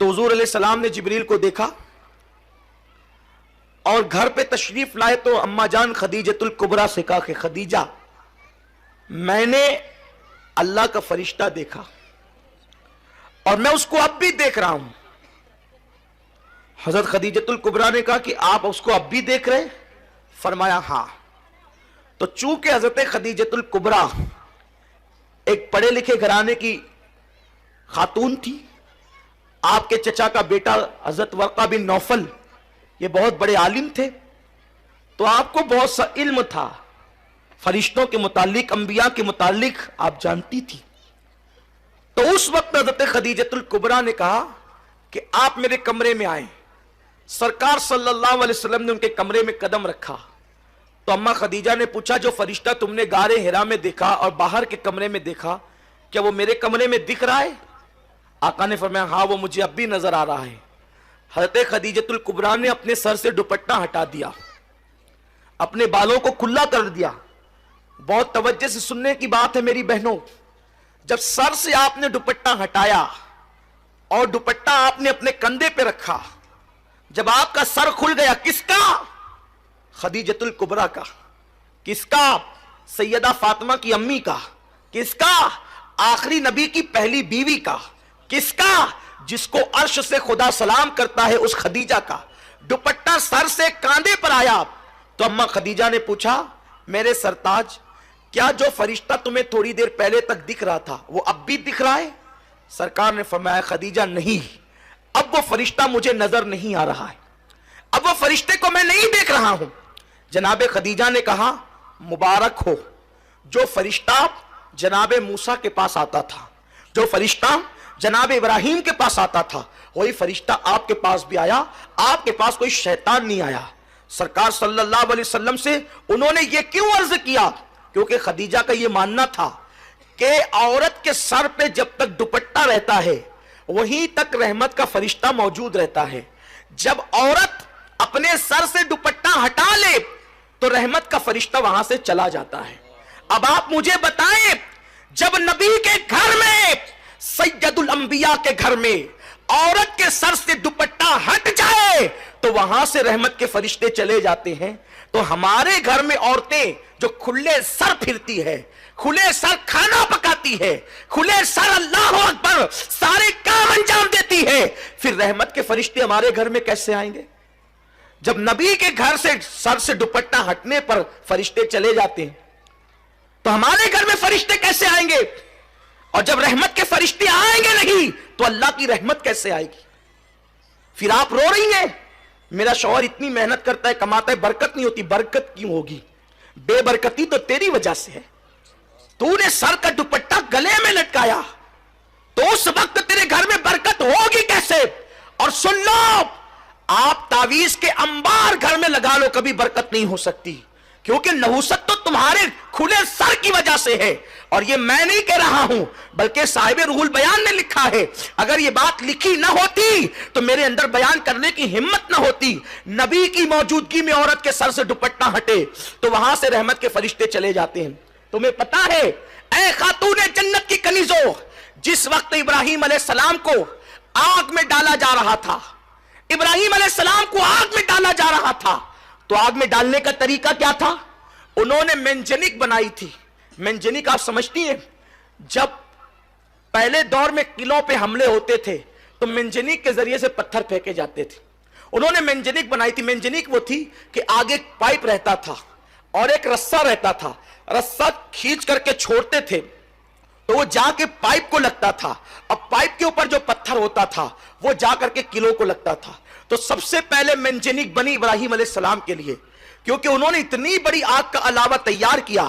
تو حضور علیہ السلام نے جبریل کو دیکھا اور گھر پہ تشریف لائے تو اما جان خدیجۃ الکبریٰ سے کہا کہ خدیجہ میں نے اللہ کا فرشتہ دیکھا اور میں اس کو اب بھی دیکھ رہا ہوں. حضرت خدیجۃ الکبریٰ نے کہا کہ آپ اس کو اب بھی دیکھ رہے؟ فرمایا ہاں. تو چونکہ حضرت خدیجۃ الکبریٰ ایک پڑھے لکھے گھرانے کی خاتون تھی، آپ کے چچا کا بیٹا حضرت ورقہ بن نوفل یہ بہت بڑے عالم تھے، تو آپ کو بہت سا علم تھا فرشتوں کے متعلق، انبیاء کے متعلق آپ جانتی تھی. تو اس وقت حضرت خدیجۃ الکبریٰ نے کہا کہ آپ میرے کمرے میں آئیں. سرکار صلی اللہ علیہ وسلم نے ان کے کمرے میں قدم رکھا تو اما خدیجہ نے پوچھا جو فرشتہ تم نے غار حرا میں دیکھا اور باہر کے کمرے میں دیکھا کیا وہ میرے کمرے میں دکھ رہا ہے؟ آقا نے فرمایا ہاں وہ مجھے اب بھی نظر آ رہا ہے. حضرت خدیجۃ الکبریٰ نے اپنے سر سے دوپٹہ ہٹا دیا، اپنے بالوں کو کھلا کر دیا. بہت توجہ سے سننے کی بات ہے میری بہنوں، جب سر سے آپ نے دوپٹہ ہٹایا اور دوپٹہ آپ نے اپنے کندھے پہ رکھا، جب آپ کا سر کھل گیا، کس کا؟ خدیجۃ الکبریٰ کا. کس کا؟ سیدہ فاطمہ کی امی کا. کس کا؟ آخری نبی کی پہلی بیوی کا. کس کا؟ جس کو عرش سے خدا سلام کرتا ہے اس خدیجہ کا. دوپٹہ سر سے کاندھے پر آیا تو اما خدیجہ نے پوچھا میرے سرتاج کیا جو فرشتہ تمہیں تھوڑی دیر پہلے تک دکھ رہا تھا وہ اب بھی دکھ رہا ہے؟ سرکار نے فرمایا خدیجہ نہیں، اب وہ فرشتہ مجھے نظر نہیں آ رہا ہے، اب وہ فرشتے کو میں نہیں دیکھ رہا ہوں. جناب خدیجہ نے کہا مبارک ہو، جو فرشتہ جناب موسیٰ کے پاس آتا تھا، جو فرشتہ جناب ابراہیم کے پاس آتا تھا، وہی فرشتہ آپ کے پاس بھی آیا. آپ کے پاس کوئی شیطان نہیں آیا. سرکار صلی اللہ علیہ وسلم سے انہوں نے یہ کیوں عرض کیا؟ کیونکہ خدیجہ کا یہ ماننا تھا کہ عورت کے سر پہ جب تک دوپٹہ رہتا ہے وہیں تک رحمت کا فرشتہ موجود رہتا ہے. جب عورت اپنے سر سے دوپٹہ ہٹا لے تو رحمت کا فرشتہ وہاں سے چلا جاتا ہے. اب آپ مجھے بتائیں جب نبی کے گھر میں، سید الانبیاء کے گھر میں عورت کے سر سے دوپٹہ ہٹ جائے تو وہاں سے رحمت کے فرشتے چلے جاتے ہیں، تو ہمارے گھر میں عورتیں جو کھلے سر پھرتی ہے، کھلے سر کھانا پکاتی ہے، کھلے سر اللہ اکبر سارے کام انجام دیتی ہے، پھر رحمت کے فرشتے ہمارے گھر میں کیسے آئیں گے؟ جب نبی کے گھر سے سر سے دوپٹہ ہٹنے پر فرشتے چلے جاتے ہیں تو ہمارے گھر میں فرشتے کیسے آئیں گے؟ اور جب رحمت کے فرشتے آئیں گے نہیں تو اللہ کی رحمت کیسے آئے گی؟ پھر آپ رو رہی ہیں میرا شوہر اتنی محنت کرتا ہے کماتا ہے برکت نہیں ہوتی. برکت کیوں ہوگی؟ بے برکتی تو تیری وجہ سے ہے. تو نے سر کا دوپٹہ گلے میں لٹکایا تو اس وقت تیرے گھر میں برکت ہوگی کیسے؟ اور سن لو آپ تعویذ کے انبار گھر میں لگا لو کبھی برکت نہیں ہو سکتی، کیونکہ نحوست تو تمہارے کھلے سر کی وجہ سے ہے. اور یہ میں نہیں کہہ رہا ہوں بلکہ صاحب روح البیان نے لکھا ہے. اگر یہ بات لکھی نہ ہوتی تو میرے اندر بیان کرنے کی ہمت نہ ہوتی. نبی کی موجودگی میں عورت کے سر سے دوپٹہ ہٹے تو وہاں سے رحمت کے فرشتے چلے جاتے ہیں. تمہیں پتا ہے اے خاتون جنت کی کنیزوں، جس وقت ابراہیم علیہ السلام کو آگ میں ڈالا جا رہا تھا، ابراہیم علیہ السلام کو آگ میں ڈالا جا رہا تھا، تو آگ میں ڈالنے کا طریقہ کیا تھا؟ انہوں نے منجنیق بنائی تھی. منجنیق آپ سمجھتی ہیں جب پہلے دور میں قلعوں پہ حملے ہوتے تھے تو منجنیق کے ذریعے سے پتھر پھینکے جاتے تھے. انہوں نے منجنیق بنائی تھی. منجنیق وہ تھی کہ آگے پائپ رہتا تھا اور ایک رسہ رہتا تھا، رسہ کھینچ کر کے چھوڑتے تھے تو وہ جا کے پائپ کو لگتا تھا، اب پائپ کے اوپر جو پتھر ہوتا تھا وہ جا کر کے قلعوں کو لگتا تھا. تو سب سے پہلے منجنیق بنی ابراہیم علیہ السلام کے لیے، کیونکہ انہوں نے اتنی بڑی آگ کا علاوہ تیار کیا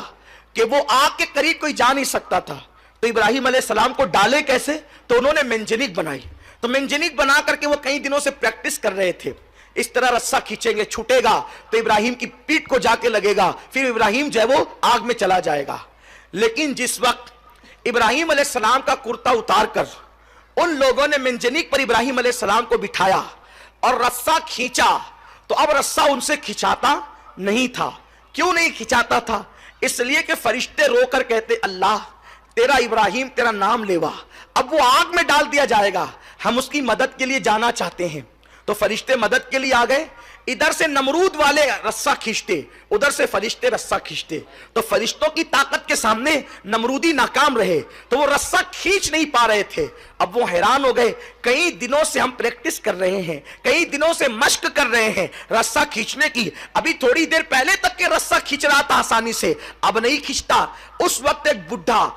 کہ وہ آگ کے قریب کوئی جا نہیں سکتا تھا. تو ابراہیم علیہ السلام کو ڈالے کیسے؟ تو انہوں نے منجنیق بنائی. تو منجنیق بنا کر کے وہ کئی دنوں سے پریکٹس کر رہے تھے. اس طرح رسہ کھینچیں گے، چھوٹے گا تو ابراہیم کی پیٹ کو جا کے لگے گا، پھر ابراہیم جو ہے وہ آگ میں چلا جائے گا. لیکن جس وقت ابراہیم علیہ السلام کا کرتا اتار کر ان لوگوں نے منجنیق پر ابراہیم علیہ السلام کو بٹھایا اور رسہ کھینچا تو اب رسہ ان سے کھینچاتا نہیں تھا. کیوں نہیں کھینچاتا تھا؟ اس لیے کہ فرشتے رو کر کہتے اللہ تیرا ابراہیم تیرا نام لیوا، اب وہ آگ میں ڈال دیا جائے گا، ہم اس کی مدد کے لیے جانا چاہتے ہیں. تو فرشتے مدد کے لیے آ گئے. ادھر سے نمرود والے رسہ کھینچتے, ادھر سے فرشتے رسہ کھینچتے. تو فرشتوں کی طاقت کے سامنے نمرودی ناکام رہے, تو وہ رسہ کھینچ نہیں پا رہے تھے. اب وہ حیران ہو گئے, کئی دنوں سے ہم پریکٹس کر رہے ہیں, کئی دنوں سے مشق کر رہے ہیں رسہ کھینچنے کی, ابھی تھوڑی دیر پہلے تک کہ رسہ کھینچ رہا تھا آسانی سے, اب نہیں کھینچتا. اس وقت ایک بڈھا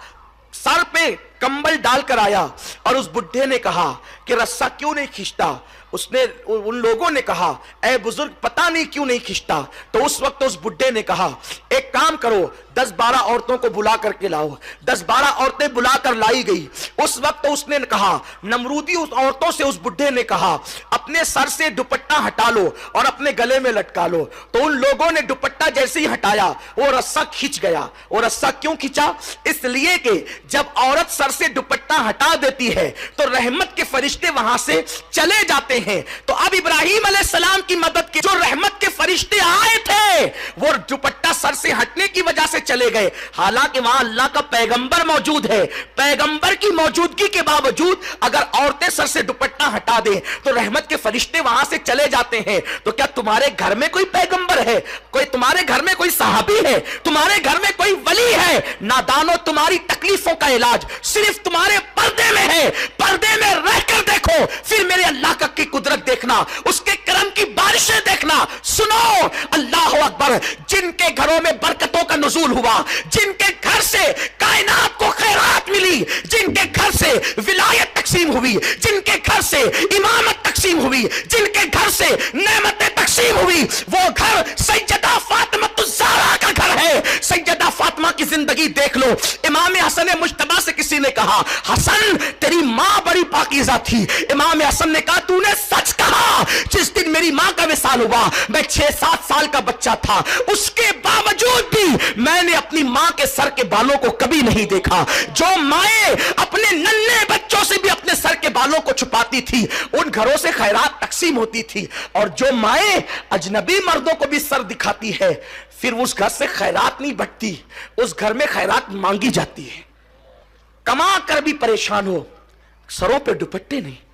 سر پہ کمبل ڈال کر آیا اور اس بڈھے نے کہا کہ رسہ کیوں نہیں کھینچتا. اس نے, ان لوگوں نے کہا, اے بزرگ پتہ نہیں کیوں نہیں کھینچتا. تو اس وقت اس بڈھے نے کہا, ایک کام کرو, 10-12 عورتوں کو بلا کر کے لاؤ. 10-12 عورتیں بلا کر لائی گئی. اس وقت اس نے کہا, نمرودی اس عورتوں سے اس بڈھے نے کہا, اپنے سر سے دوپٹہ ہٹا لو اور اپنے گلے میں لٹکا لو. تو ان لوگوں نے دوپٹہ جیسے ہی ہٹایا وہ رسہ کھینچ گیا. وہ رسہ کیوں کھینچا؟ اس لیے کہ جب عورت سر سے دوپٹہ ہٹا دیتی ہے تو رحمت کے فرشتے وہاں سے چلے جاتے ہیں. تو اب ابراہیم علیہ السلام کی مدد کے جو رحمت کے فرشتے آئے تھے وہ دوپٹہ سر سے ہٹنے کی وجہ سے چلے گئے. حالانکہ وہاں اللہ کا پیغمبر موجود ہے, پیغمبر کی موجودگی کے باوجود اگر عورتیں سر سے دوپٹہ ہٹا دیں تو رحمت کے فرشتے وہاں سے چلے جاتے ہیں. تو کیا تمہارے گھر میں کوئی پیغمبر ہے, کوئی تمہارے گھر میں کوئی صحابی ہے, تمہارے گھر میں کوئی ولی ہے؟ نادانو, تمہاری تکلیفوں کا علاج صرف تمہارے پردے میں ہے. پردے میں رہ کر دیکھو, پھر میرے اللہ کی قدرت دیکھنا, اس کے کرم کی بارشیں دیکھنا. سنو, اللہ اکبر, جن کے گھروں میں برکتوں کا نزول ہوا, جن کے گھر سے کائنات کو خیرات ملی, جن کے گھر سے ولایت تقسیم ہوئی, جن کے گھر سے امامت تقسیم ہوئی, جن کے گھر سے نعمتیں تقسیم ہوئی, وہ گھر سیدہ فاطمہ الزہرا کا گھر ہے. سیدہ فاطمہ کی زندگی دیکھ لو. امام حسن مجتبی سے کسی نے کہا, حسن تیری ماں بڑی پاکیزہ تھی. امام حسن نے کہا, تو نے سچ کہا. جس دن میری ماں کا وصال ہوا میں 6-7 سال کا بچہ تھا, اس کے باوجود بھی میں نے اپنی ماں کے سر کے بالوں کو کبھی نہیں دیکھا. جو مائیں اپنے ننھے بچوں سے بھی اپنے سر کے بالوں کو چھپاتی تھی, ان گھروں سے خیرات تقسیم ہوتی تھی. اور جو مائیں اجنبی مردوں کو بھی سر دکھاتی ہے, پھر اس گھر سے خیرات نہیں بٹتی, اس گھر میں خیرات مانگی جاتی ہے. کما کر بھی پریشان ہو, سروں پہ دوپٹے نہیں.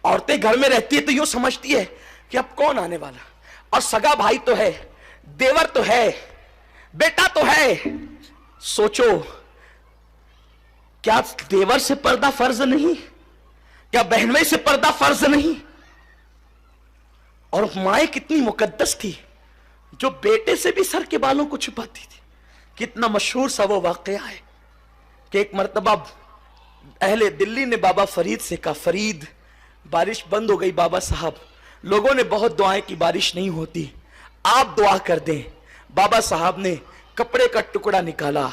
عورتیں گھر میں رہتی ہے تو یوں سمجھتی ہے کہ اب کون آنے والا, اور سگا بھائی تو ہے, دیور تو ہے, بیٹا تو ہے. سوچو, کیا دیور سے پردہ فرض نہیں؟ کیا بہنوئی سے پردہ فرض نہیں؟ اور مائیں کتنی مقدس تھی جو بیٹے سے بھی سر کے بالوں کو چھپاتی تھی. کتنا مشہور سا وہ واقعہ ہے کہ ایک مرتبہ اہل دلی نے بابا فرید سے کہا, فرید بارش بند ہو گئی بابا صاحب, لوگوں نے بہت دعائیں کی, بارش نہیں ہوتی, آپ دعا کر دیں. بابا صاحب نے کپڑے کا ٹکڑا نکالا,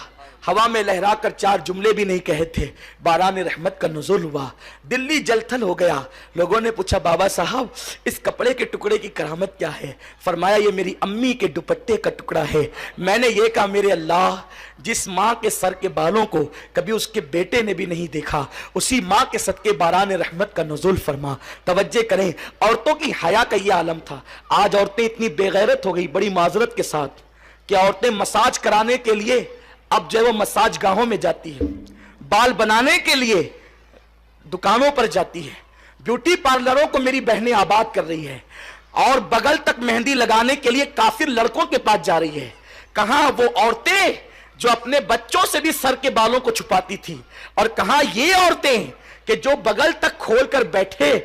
ہوا میں لہرا کر 4 جملے بھی نہیں کہے تھے, باران رحمت کا نزول ہوا, دلی جل تھل ہو گیا. لوگوں نے پوچھا, بابا صاحب اس کپڑے کے ٹکڑے کی کرامت کیا ہے؟ فرمایا, یہ میری امی کے دوپٹے کا ٹکڑا ہے. میں نے یہ کہا, میرے اللہ, جس ماں کے سر کے بالوں کو کبھی اس کے بیٹے نے بھی نہیں دیکھا, اسی ماں کے صدقے باران رحمت کا نزول فرما. توجہ کریں, عورتوں کی حیا کا یہ عالم تھا. آج عورتیں اتنی بے غیرت ہو گئی, بڑی معذرت کے ساتھ, کہ عورتیں مساج کرانے کے لیے اب جو وہ مساج گاہوں میں جاتی ہے, بال بنانے کے لیے دکانوں پر جاتی ہے, بیوٹی پارلروں کو میری بہنیں آباد کر رہی ہے, اور بغل تک مہندی لگانے کے لیے کافر لڑکوں کے پاس جا رہی ہے. کہاں وہ عورتیں جو اپنے بچوں سے بھی سر کے بالوں کو چھپاتی تھی, اور کہاں یہ عورتیں کہ جو بغل تک کھول کر بیٹھے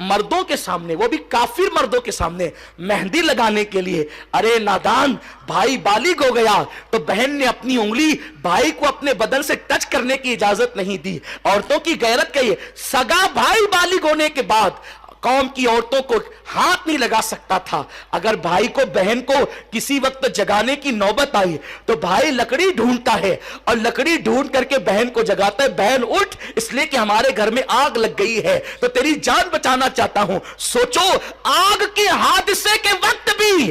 مردوں کے سامنے, وہ بھی کافر مردوں کے سامنے مہندی لگانے کے لیے. ارے نادان, بھائی بالغ ہو گیا تو بہن نے اپنی انگلی بھائی کو اپنے بدن سے ٹچ کرنے کی اجازت نہیں دی. عورتوں کی غیرت کا یہ, سگا بھائی بالغ ہونے کے بعد قوم کی عورتوں کو ہاتھ نہیں لگا سکتا تھا. اگر بھائی کو بہن کو کسی وقت جگانے کی نوبت آئی تو بھائی لکڑی ڈھونڈتا ہے, اور لکڑی ڈھونڈ کر کے بہن کو جگاتا ہے, بہن اٹھ, اس لیے کہ ہمارے گھر میں آگ لگ گئی ہے تو تیری جان بچانا چاہتا ہوں. سوچو, آگ کے حادثے کے وقت بھی